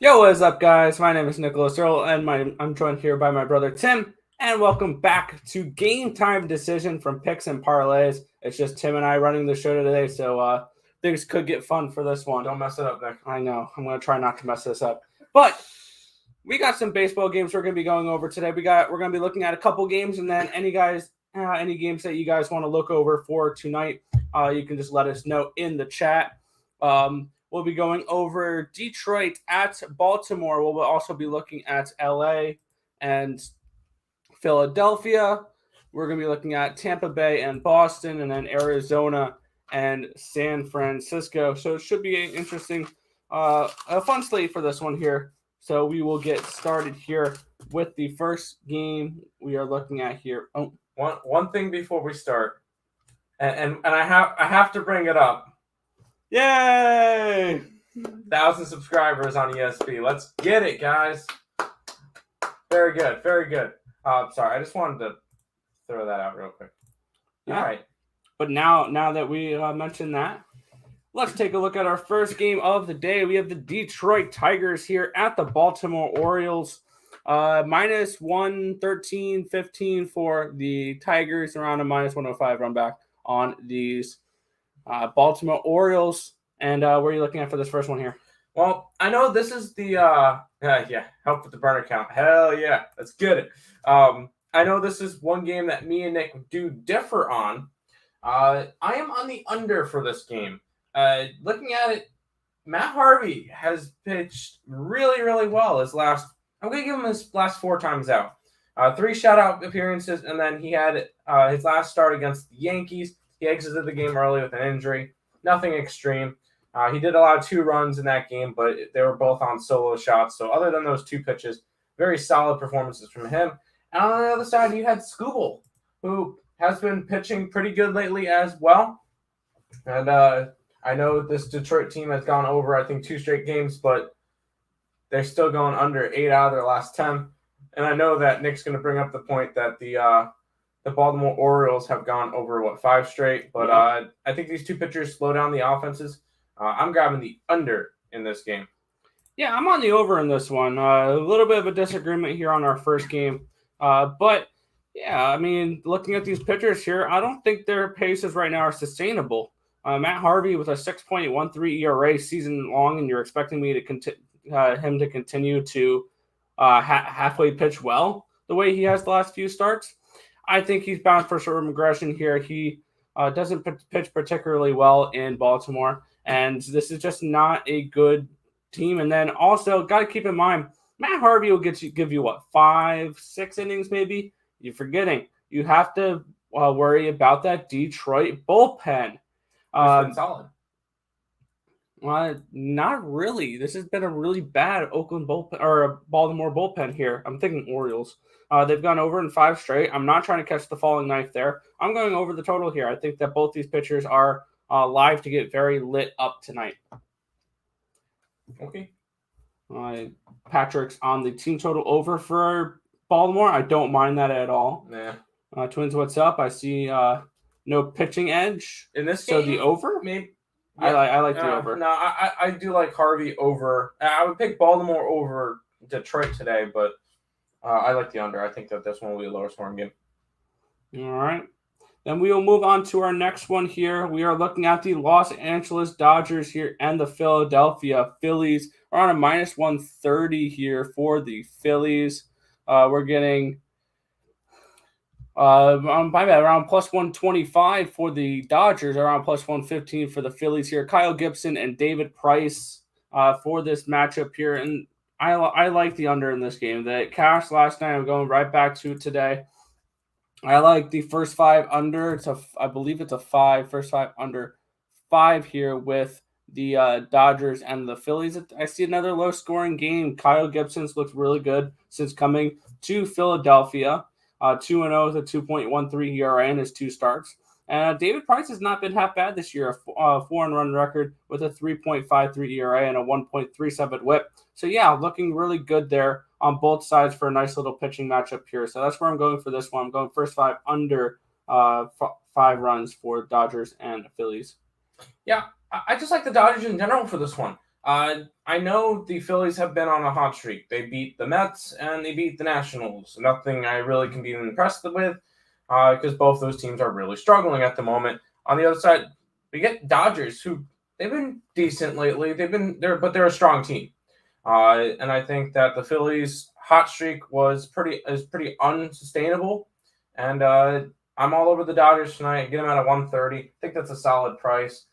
Yo, what is up, guys? My name is Nicholas Earl, and I'm joined here by my brother Tim. And welcome back to Game Time Decision from Picks and Parlays. It's just Tim and I running the show today, so things could get fun for this one. Don't mess it up, Nick. I know. I'm going to try not to mess this up. But we got some baseball games we're going to be going over today. We're going to be looking at a couple games, and then any games that you guys want to look over for tonight, you can just let us know in the chat. We'll be going over Detroit at Baltimore. We'll also be looking at LA and Philadelphia. We're going to be looking at Tampa Bay and Boston, and then Arizona and San Francisco. So it should be an interesting, a fun slate for this one here. So we will get started here with the first game we are looking at here. Oh, one thing before we start, and I have to bring it up. Yay! 1,000 subscribers on ESP. Let's get it, guys. Very good, very good. Sorry, I just wanted to throw that out real quick. Yeah. All right. But now that we mentioned that, let's take a look at our first game of the day. We have the Detroit Tigers here at the Baltimore Orioles. Minus 113.15 for the Tigers, around a minus 105 run back on these Baltimore Orioles. And where are you looking at for this first one here? Well, I know this is the help with the burner count. Hell yeah, let's get it. I know this is one game that me and Nick do differ on. I am on the under for this game. Looking at it, Matt Harvey has pitched really, really well I'm going to give him his last 4 times out. 3 shutout appearances, and then he had his last start against the Yankees. He exited the game early with an injury. Nothing extreme. He did allow 2 runs in that game, but they were both on solo shots. So other than those 2 pitches, very solid performances from him. And on the other side, you had Skubal, who has been pitching pretty good lately as well. And I know this Detroit team has gone over, I think, 2 straight games, but they're still going under 8 out of their last 10. And I know that Nick's going to bring up the point that the Baltimore Orioles have gone over, 5 straight. But I think these 2 pitchers slow down the offenses. I'm grabbing the under in this game. Yeah, I'm on the over in this one. A little bit of a disagreement here on our first game. But, yeah, I mean, looking at these pitchers here, I don't think their paces right now are sustainable. Matt Harvey with a 6.13 ERA season long, and you're expecting me to him to continue to halfway pitch well the way he has the last few starts. I think he's bound for some regression here. He doesn't pitch particularly well in Baltimore, and this is just not a good team. And then also, got to keep in mind, Matt Harvey will give you 5-6 innings maybe. You're forgetting. You have to worry about that Detroit bullpen. It's been solid. Not really. This has been a really bad Oakland bullpen or a Baltimore bullpen here. I'm thinking Orioles. They've gone over in 5 straight. I'm not trying to catch the falling knife there. I'm going over the total here. I think that both these pitchers are live to get very lit up tonight. Okay. Patrick's on the team total over for Baltimore. I don't mind that at all. Yeah. Twins, what's up? I see no pitching edge. In this game, so the over? Maybe. Yeah. I like the over. No, I do like Harvey over. I would pick Baltimore over Detroit today, but I like the under. I think that this one will be a lower scoring game. All right. Then we will move on to our next one here. We are looking at the Los Angeles Dodgers here and the Philadelphia Phillies. We're on a minus 130 here for the Phillies. We're getting around plus 125 for the Dodgers, around plus 115 for the Phillies here. Kyle Gibson and David Price for this matchup here. And I like the under in this game. The cash last night, I'm going right back to today. I like the first 5 under. I believe it's a 5, first 5 under 5 here with the Dodgers and the Phillies. I see another low-scoring game. Kyle Gibson's looked really good since coming to Philadelphia. 2-0 with a 2.13 ERA in his 2 starts. And David Price has not been half bad this year. A 4-run record with a 3.53 ERA and a 1.37 WHIP. So, yeah, looking really good there on both sides for a nice little pitching matchup here. So that's where I'm going for this one. I'm going first 5 under 5 runs for Dodgers and Phillies. Yeah, I just like the Dodgers in general for this one. I know the Phillies have been on a hot streak. They beat the Mets and they beat the Nationals. Nothing I really can be impressed with because both those teams are really struggling at the moment. On the other side, we get Dodgers, who they've been decent lately. But they're a strong team. And I think that the Phillies' hot streak was pretty unsustainable. And I'm all over the Dodgers tonight. Get them at a 130. I think that's a solid price.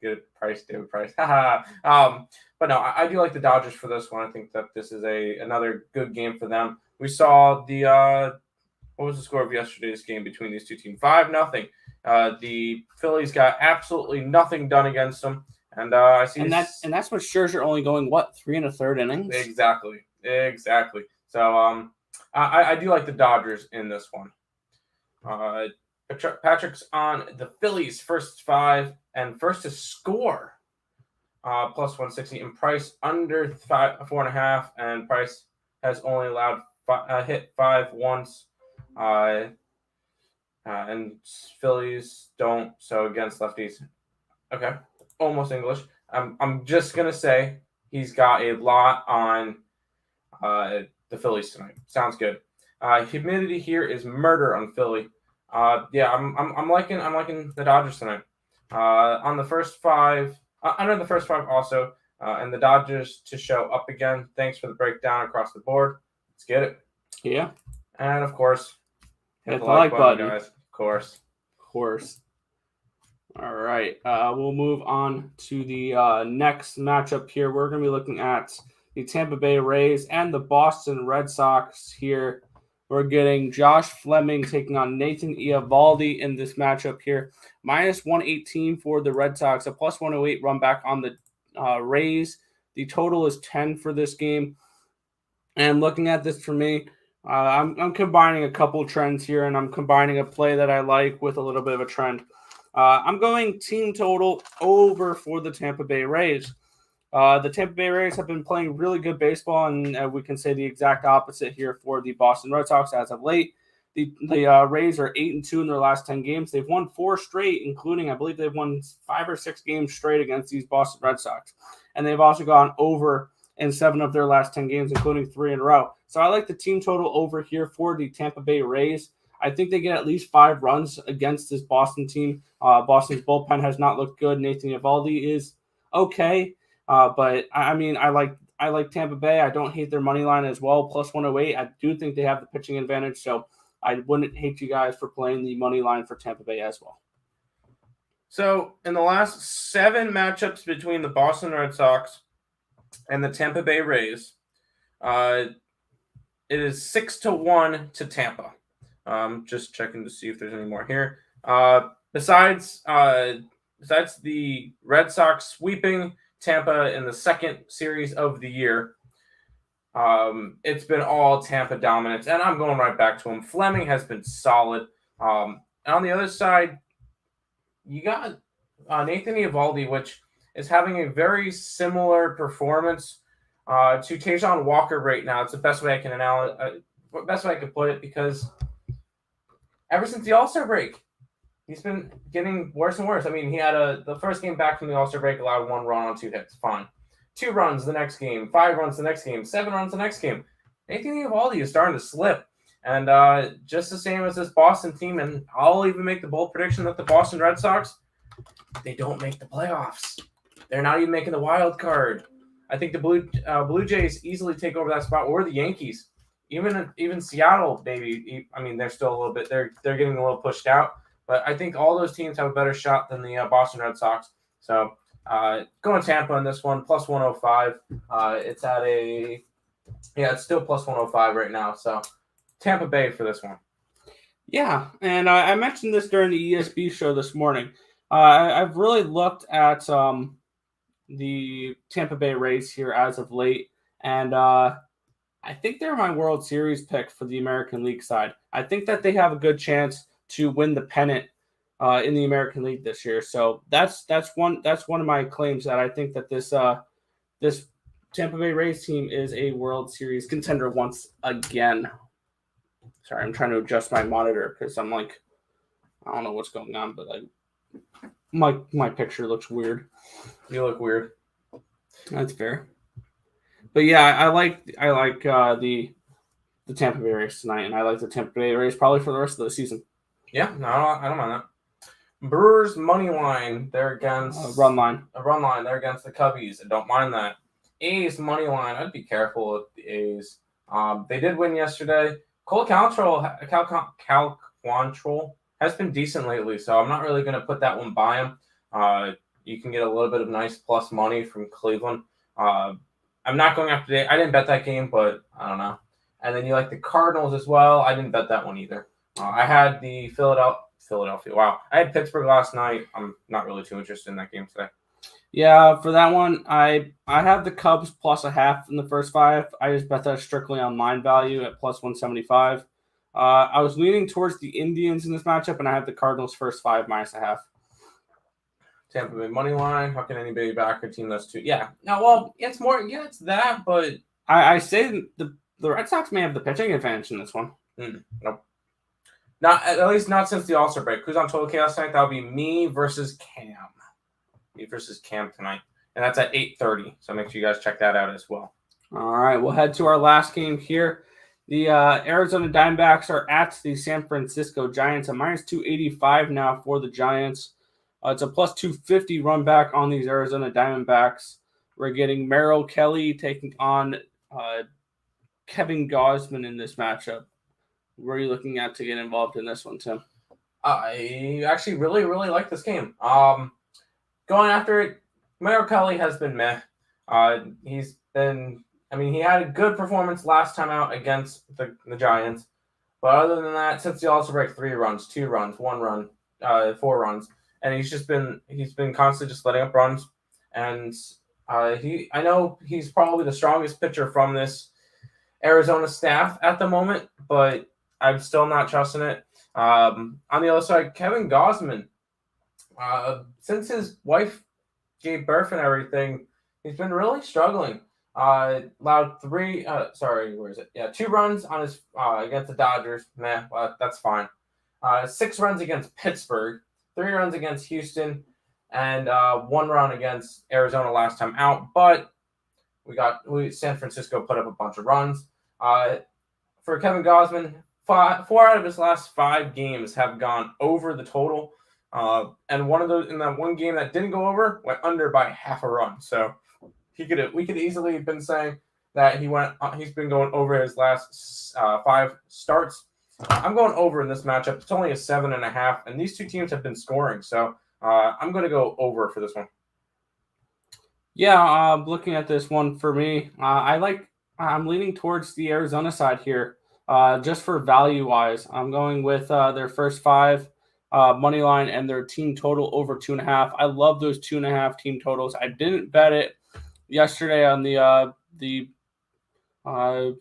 Good price, David Price. But no, I do like the Dodgers for this one. I think that this is another good game for them. We saw the what was the score of yesterday's game between these two teams? 5-0. The Phillies got absolutely nothing done against them, and I see. And that's with Scherzer only going 3 1/3 innings. Exactly. So I do like the Dodgers in this one. Patrick's on the Phillies first 5 and first to score plus 160, and Price under 4.5, and Price has only allowed hit 5 once, and Phillies don't, so against lefties. Okay, almost English. I'm just gonna say he's got a lot on the Phillies tonight. Sounds good. Humidity here is murder on Philly. I'm liking the Dodgers tonight. On the first 5, under the first 5 also, and the Dodgers to show up again. Thanks for the breakdown across the board. Let's get it. Yeah. And of course, hit the like button, guys. Of course. All right. We'll move on to the next matchup here. We're going to be looking at the Tampa Bay Rays and the Boston Red Sox here. We're getting Josh Fleming taking on Nathan Eovaldi in this matchup here. Minus 118 for the Red Sox, a plus 108 run back on the Rays. The total is 10 for this game. And looking at this for me, I'm combining a couple trends here, and I'm combining a play that I like with a little bit of a trend. I'm going team total over for the Tampa Bay Rays. The Tampa Bay Rays have been playing really good baseball, and we can say the exact opposite here for the Boston Red Sox as of late. The Rays are 8-2 in their last 10 games. They've won 4 straight, including I believe they've won 5 or 6 games straight against these Boston Red Sox. And they've also gone over in 7 of their last 10 games, including 3 in a row. So I like the team total over here for the Tampa Bay Rays. I think they get at least 5 runs against this Boston team. Boston's bullpen has not looked good. Nathan Eovaldi is okay. But I mean, I like Tampa Bay. I don't hate their money line as well. Plus 108. I do think they have the pitching advantage. So I wouldn't hate you guys for playing the money line for Tampa Bay as well. So in the last 7 matchups between the Boston Red Sox and the Tampa Bay Rays, it is 6-1 to Tampa. Just checking to see if there's any more here. Besides the Red Sox sweeping Tampa in the second series of the year, it's been all Tampa dominance, and I'm going right back to him. Fleming has been solid. And on the other side, you got Nathan Eovaldi, which is having a very similar performance to Tajon Walker right now. It's the best way I can best way I could put it, because ever since the All-Star break, he's been getting worse and worse. I mean, he had the first game back from the All-Star break, allowed 1 run on 2 hits. Fine. 2 runs the next game, 5 runs the next game, 7 runs the next game. Nathan Eovaldi is starting to slip. And just the same as this Boston team, and I'll even make the bold prediction that the Boston Red Sox, they don't make the playoffs. They're not even making the wild card. I think the Blue Jays easily take over that spot, or the Yankees. Even Seattle, maybe. I mean, they're still a little bit. They're getting a little pushed out. But I think all those teams have a better shot than the Boston Red Sox. So going Tampa in this one, plus 105. It's at it's still plus 105 right now. So Tampa Bay for this one. Yeah, and I mentioned this during the ESB show this morning. I've really looked at the Tampa Bay Rays here as of late, and I think they're my World Series pick for the American League side. I think that they have a good chance to win the pennant in the American League this year. So that's one of my claims, that I think that this Tampa Bay Rays team is a World Series contender once again. Sorry, I'm trying to adjust my monitor because I'm like, I don't know what's going on, but like my picture looks weird. You look weird. That's fair. But yeah, I like the Tampa Bay Rays tonight, and I like the Tampa Bay Rays probably for the rest of the season. Yeah, no, I don't mind that. Brewers money line, they're against Run line. a run line. They're against the Cubbies. I don't mind that. A's money line, I'd be careful with the A's. They did win yesterday. Cole Caltrell has been decent lately, so I'm not really going to put that one by him. You can get a little bit of nice plus money from Cleveland. I'm not going after I didn't bet that game, but I don't know. And then you like the Cardinals as well. I didn't bet that one either. I had the Philadelphia. Wow. I had Pittsburgh last night. I'm not really too interested in that game today. Yeah, for that one, I have the Cubs plus a half in the first 5. I just bet that strictly on line value at plus 175. I was leaning towards the Indians in this matchup, and I have the Cardinals first 5 minus a half. Tampa Bay money line. How can anybody back a team that's two? Yeah. No, well, it's more. Yeah, it's that, but I say the Red Sox may have the pitching advantage in this one. Nope. Not at least not since the All-Star break. Who's on Total Chaos tonight? That'll be me versus Cam. Me versus Cam tonight, and that's at 8:30. So make sure you guys check that out as well. All right, we'll head to our last game here. The Arizona Diamondbacks are at the San Francisco Giants. A minus 285 now for the Giants. It's a plus 250 run back on these Arizona Diamondbacks. We're getting Merrill Kelly taking on Kevin Gausman in this matchup. What are you looking at to get involved in this one, Tim? I actually really, really like this game. Going after it, Merrill Kelly has been meh. He had a good performance last time out against the Giants. But other than that, since the All-Star break, 3 runs, 2 runs, 1 run, 4 runs. And he's been constantly just letting up runs. And I know he's probably the strongest pitcher from this Arizona staff at the moment, but I'm still not trusting it. On the other side, Kevin Gausman, since his wife gave birth and everything, he's been really struggling. Allowed 2 runs on his against the Dodgers. Well, that's fine. 6 runs against Pittsburgh, 3 runs against Houston, and 1 run against Arizona last time out. But San Francisco put up a bunch of runs. For Kevin Gausman, 4 out of his last 5 games have gone over the total. And one of those in that one game that didn't go over went under by half a run. So we could easily have been saying that he's been going over his last 5 starts. I'm going over in this matchup. It's only a 7.5, and these 2 teams have been scoring. So I'm going to go over for this one. Yeah, looking at this one for me, I'm leaning towards the Arizona side here, just for value wise. I'm going with their first 5 money line and their team total over 2.5. I love those 2.5 team totals. I didn't bet it yesterday on the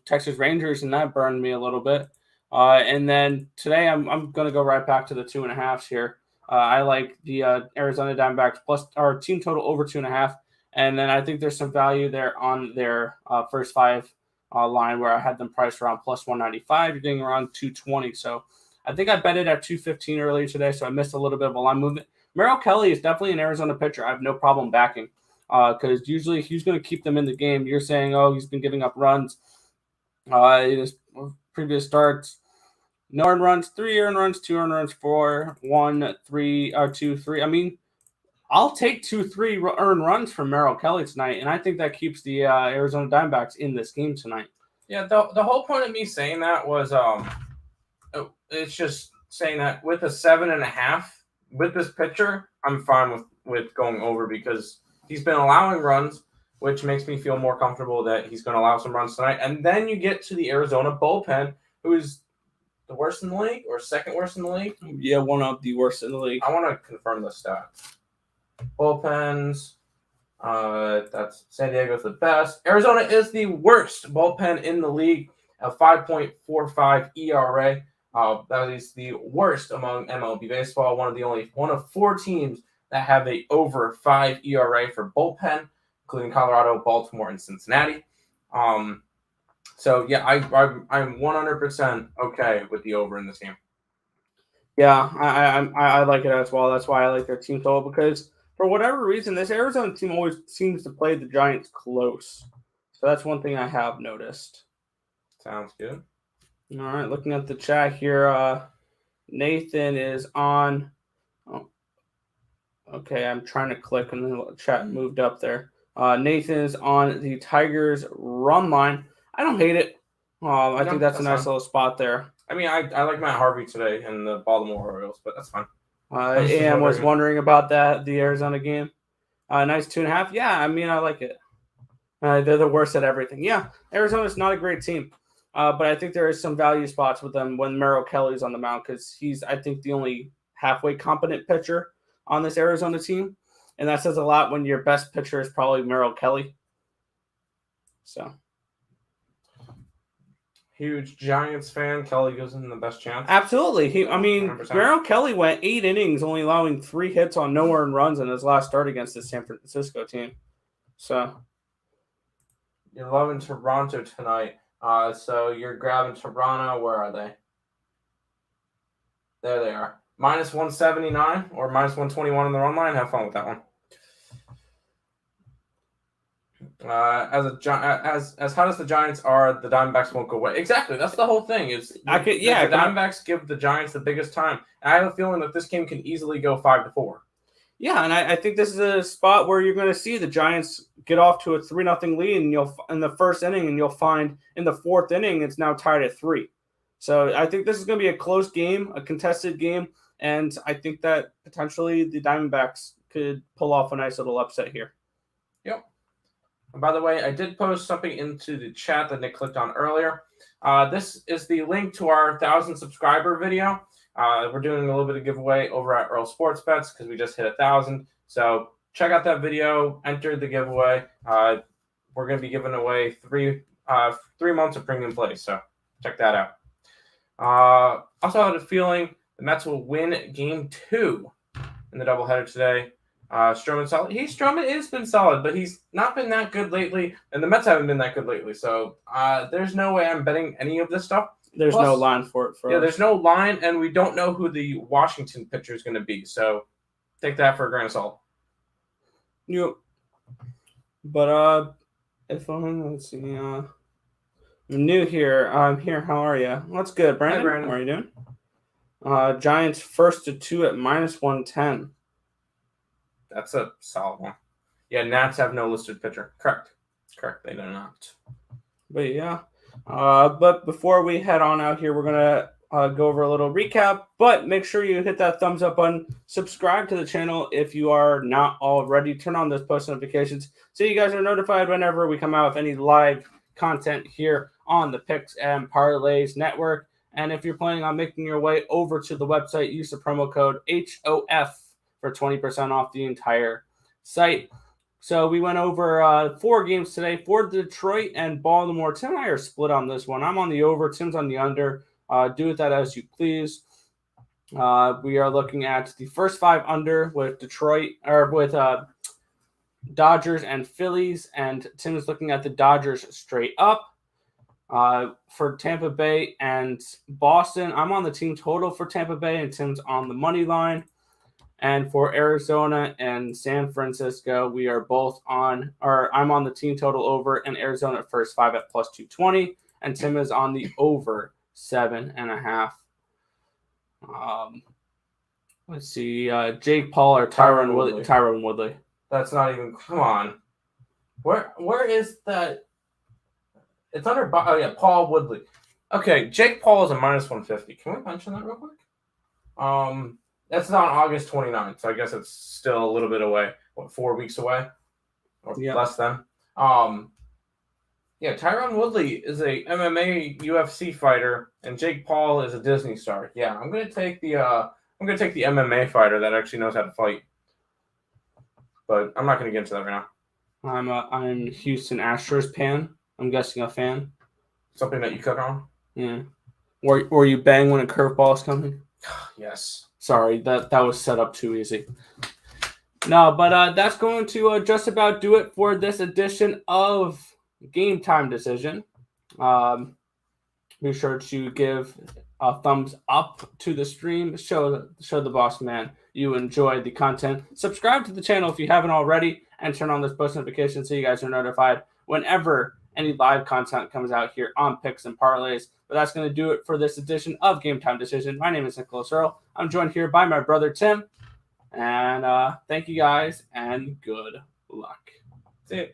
Texas Rangers, and that burned me a little bit. And then today I'm going to go right back to the 2.5s here. I like the Arizona Diamondbacks plus our team total over 2.5. And then I think there's some value there on their first 5 line where I had them priced around plus 195. You're getting around 220. So I think I bet it at 215 earlier today, so I missed a little bit of a line movement. Merrill Kelly is definitely an Arizona pitcher I have no problem backing because usually he's going to keep them in the game. You're saying, he's been giving up runs in his previous starts. No earned runs, 3 earned runs, 2 earned runs, 4, 1, 3, 2, 3. I mean, I'll take 2-3 earned runs from Merrill Kelly tonight, and I think that keeps the Arizona Diamondbacks in this game tonight. Yeah, the whole point of me saying that was it's just saying that with a 7.5 with this pitcher, I'm fine with going over because he's been allowing runs, which makes me feel more comfortable that he's going to allow some runs tonight. And then you get to the Arizona bullpen, who is the worst in the league or second worst in the league. Yeah, one of the worst in the league. I want to confirm the stats. Bullpens. That's San Diego's the best. Arizona is the worst bullpen in the league, a 5.45 ERA. That is the worst among MLB baseball. One of 4 teams that have a over 5 ERA for bullpen, including Colorado, Baltimore, and Cincinnati. So yeah, I'm 100% okay with the over in this game. Yeah, I like it as well. That's why I like their team total because for whatever reason, this Arizona team always seems to play the Giants close. So that's one thing I have noticed. Sounds good. All right, looking at the chat here, Nathan is on. Oh, okay, I'm trying to click and the chat moved up there. Nathan is on the Tigers run line. I don't hate it. I think that's a nice little spot there. I mean, I like Matt Harvey today in the Baltimore Orioles, but that's fine. AM was wondering about the Arizona game. Nice 2.5. Yeah, I mean, I like it. They're the worst at everything. Yeah, Arizona's not a great team. But I think there is some value spots with them when Merrill Kelly's on the mound because he's, I think, the only halfway competent pitcher on this Arizona team. And that says a lot when your best pitcher is probably Merrill Kelly. So. Huge Giants fan. Kelly gives him the best chance. Absolutely. Merrill Kelly went 8 innings, only allowing 3 hits on no earned runs in his last start against the San Francisco team. So. You're loving Toronto tonight. So you're grabbing Toronto. Where are they? There they are. Minus 179 or minus 121 on the run line. Have fun with that one. As hot as the Giants are, the Diamondbacks won't go away. Exactly. That's the whole thing. The Diamondbacks give the Giants the biggest time. And I have a feeling that this game can easily go 5-4. Yeah, and I think this is a spot where you're going to see the Giants get off to a 3-0 lead, and you'll in the first inning, and you'll find in the fourth inning it's now tied at 3. So I think this is going to be a close game, a contested game, and I think that potentially the Diamondbacks could pull off a nice little upset here. Yep. And by the way, I did post something into the chat that Nick clicked on earlier. This is the link to our 1,000 subscriber video. We're doing a little bit of giveaway over at Earl Sports Bets because we just hit 1,000. So check out that video, enter the giveaway. We're going to be giving away 3 months of premium play. So check that out. Also had a feeling the Mets will win game 2 in the doubleheader today. Stroman's solid. Stroman has been solid, but he's not been that good lately, and the Mets haven't been that good lately. So there's no way I'm betting any of this stuff. There's no line for it. There's no line, and we don't know who the Washington pitcher is going to be. So take that for a grain of salt. Yep. But let's see. I'm new here. I'm here. How are you? What's good, Brandon? Hi, Brandon. How are you doing? Giants first to 2 at minus 110. That's a solid one. Yeah, Nats have no listed pitcher. Correct. They do not. But yeah. But before we head on out here, we're going to go over a little recap. But make sure you hit that thumbs up button. Subscribe to the channel if you are not already. Turn on those post notifications so you guys are notified whenever we come out with any live content here on the Picks and Parlays Network. And if you're planning on making your way over to the website, use the promo code HOF for 20% off the entire site. So we went over 4 games today for Detroit and Baltimore. Tim and I are split on this one. I'm on the over. Tim's on the under. Do with that as you please. We are looking at the first 5 under with Detroit or with Dodgers and Phillies, and Tim is looking at the Dodgers straight up. For Tampa Bay and Boston, I'm on the team total for Tampa Bay, and Tim's on the money line. And for Arizona and San Francisco, we are both on, or I'm on the team total over, and Arizona first 5 at plus 220, and Tim is on the over 7.5. Let's see, Jake Paul or Tyron Woodley. Tyron Woodley. That's not even. Come on. Where is that? It's under. Oh yeah, Paul Woodley. Okay, Jake Paul is a minus 150. Can we mention that real quick? That's on August 29th, so I guess it's still a little bit away. 4 weeks away? Or less than. Yeah, Tyron Woodley is a MMA UFC fighter, and Jake Paul is a Disney star. Yeah, I'm gonna take the MMA fighter that actually knows how to fight. But I'm not gonna get into that right now. I'm Houston Astros fan. I'm guessing a fan. Something that you cook on? Yeah. Or you bang when a curveball is coming? Yes. Sorry, that was set up too easy. No, but that's going to just about do it for this edition of Game Time Decision. Be sure to give a thumbs up to the stream. Show the boss man you enjoy the content. Subscribe to the channel if you haven't already, and turn on those post notifications so you guys are notified whenever any live content comes out here on Picks and Parlays. But that's going to do it for this edition of Game Time Decision. My name is Nicholas Earl. I'm joined here by my brother Tim. And thank you guys, and good luck. See you.